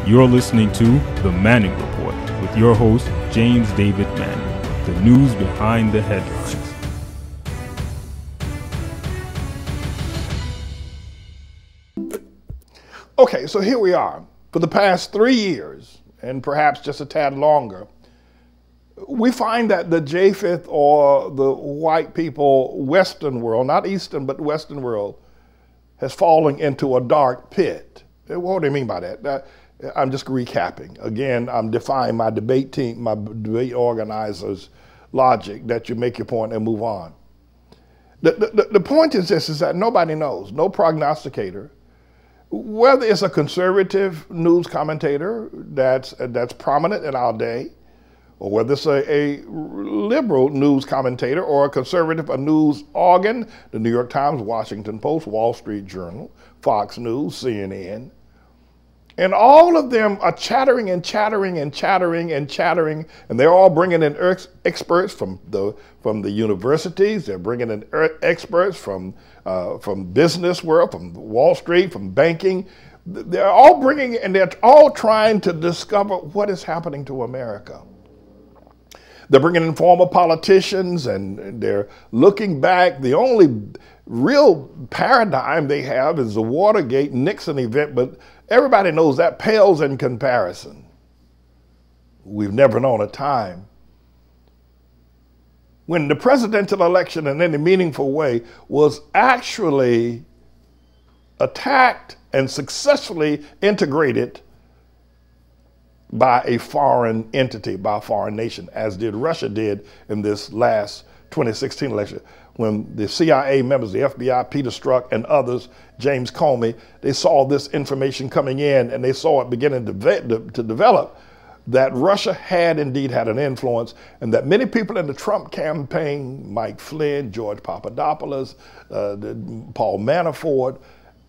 You're listening to The Manning Report with your host, James David Manning, the news behind the headlines. Okay, so here we are. For the past 3 years, and perhaps just a tad longer, we find that the Japheth, or the white people, Western world, not Eastern, but Western world, has fallen into a dark pit. What do I mean by that? I'm just recapping. Again, I'm defying my debate team, my debate organizers' logic that you make your point and move on. The point is this, is that nobody knows, no prognosticator, whether it's a conservative news commentator that's prominent in our day, or whether it's a liberal news commentator or a conservative news organ, the New York Times, Washington Post, Wall Street Journal, Fox News, CNN. And all of them are chattering and chattering and chattering and chattering, and they're all bringing in experts from the universities. They're bringing in experts from business world, from Wall Street, from banking. They're all bringing, and they're all trying to discover what is happening to America. They're bringing in former politicians, and they're looking back. The only real paradigm they have is the Watergate Nixon event, but everybody knows that pales in comparison. We've never known a time when the presidential election in any meaningful way was actually attacked and successfully integrated by a foreign entity, by a foreign nation, as did Russia did in this last 2016 election, when the CIA members, the FBI, Peter Strzok and others, James Comey, they saw this information coming in, and they saw it beginning to develop, that Russia had indeed had an influence, and that many people in the Trump campaign, Mike Flynn, George Papadopoulos, Paul Manafort,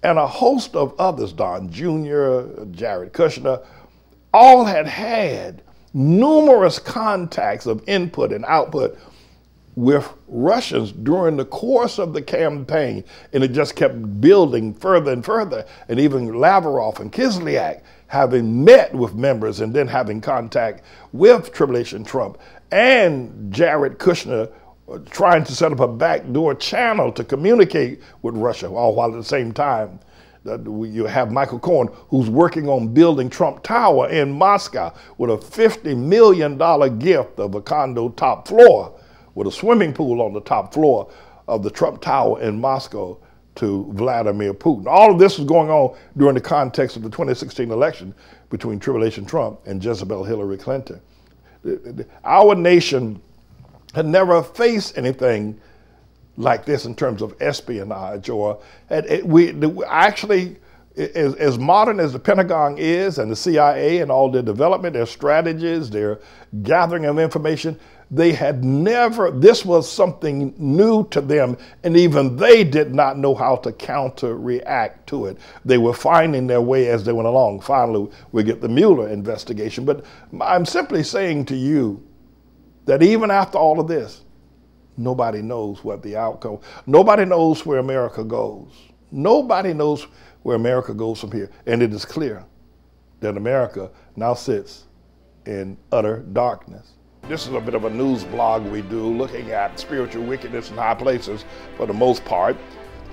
and a host of others, Don Jr., Jared Kushner, all had numerous contacts of input and output with Russians during the course of the campaign, and it just kept building further and further. And even Lavrov and Kislyak having met with members and then having contact with Tribulation Trump, and Jared Kushner trying to set up a backdoor channel to communicate with Russia, all while at the same time you have Michael Cohen, who's working on building Trump Tower in Moscow with a $50 million gift of a condo top floor with a swimming pool on the top floor of the Trump Tower in Moscow to Vladimir Putin. All of this was going on during the context of the 2016 election between Tribulation Trump and Jezebel Hillary Clinton. Our nation had never faced anything like this in terms of espionage, or actually, as modern as the Pentagon is and the CIA and all their development, their strategies, their gathering of information, they had never, this was something new to them, and even they did not know how to counter-react to it. They were finding their way as they went along. Finally, we get the Mueller investigation. But I'm simply saying to you that even after all of this, nobody knows what the outcome, nobody knows where America goes. Nobody knows where America goes from here. And it is clear that America now sits in utter darkness. This is a bit of a news blog we do, looking at spiritual wickedness in high places for the most part,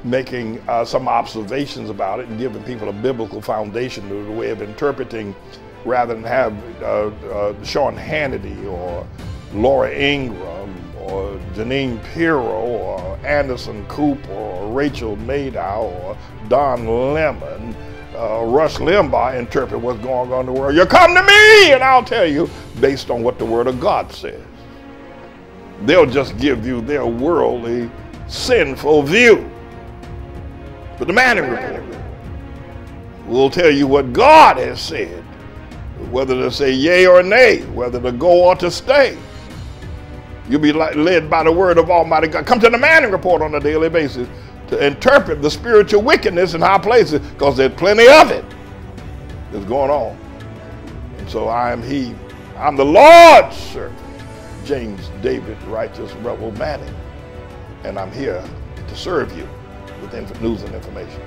making some observations about it and giving people a biblical foundation to the way of interpreting, rather than have Sean Hannity or Laura Ingraham or Janine Pirro or Anderson Cooper or Rachel Maddow or Don Lemon, Rush Limbaugh interpret what's going on in the world. You come to me and I'll tell you based on what the Word of God says. They'll just give you their worldly, sinful view. But the Manning Report will tell you what God has said, whether to say yea or nay, whether to go or to stay. You'll be led by the word of Almighty God. Come to the Manning Report on a daily basis to interpret the spiritual wickedness in high places, because there's plenty of it that's going on. And so I'm the Lord's servant, James David Righteous Rebel Manning, and I'm here to serve you with news and information.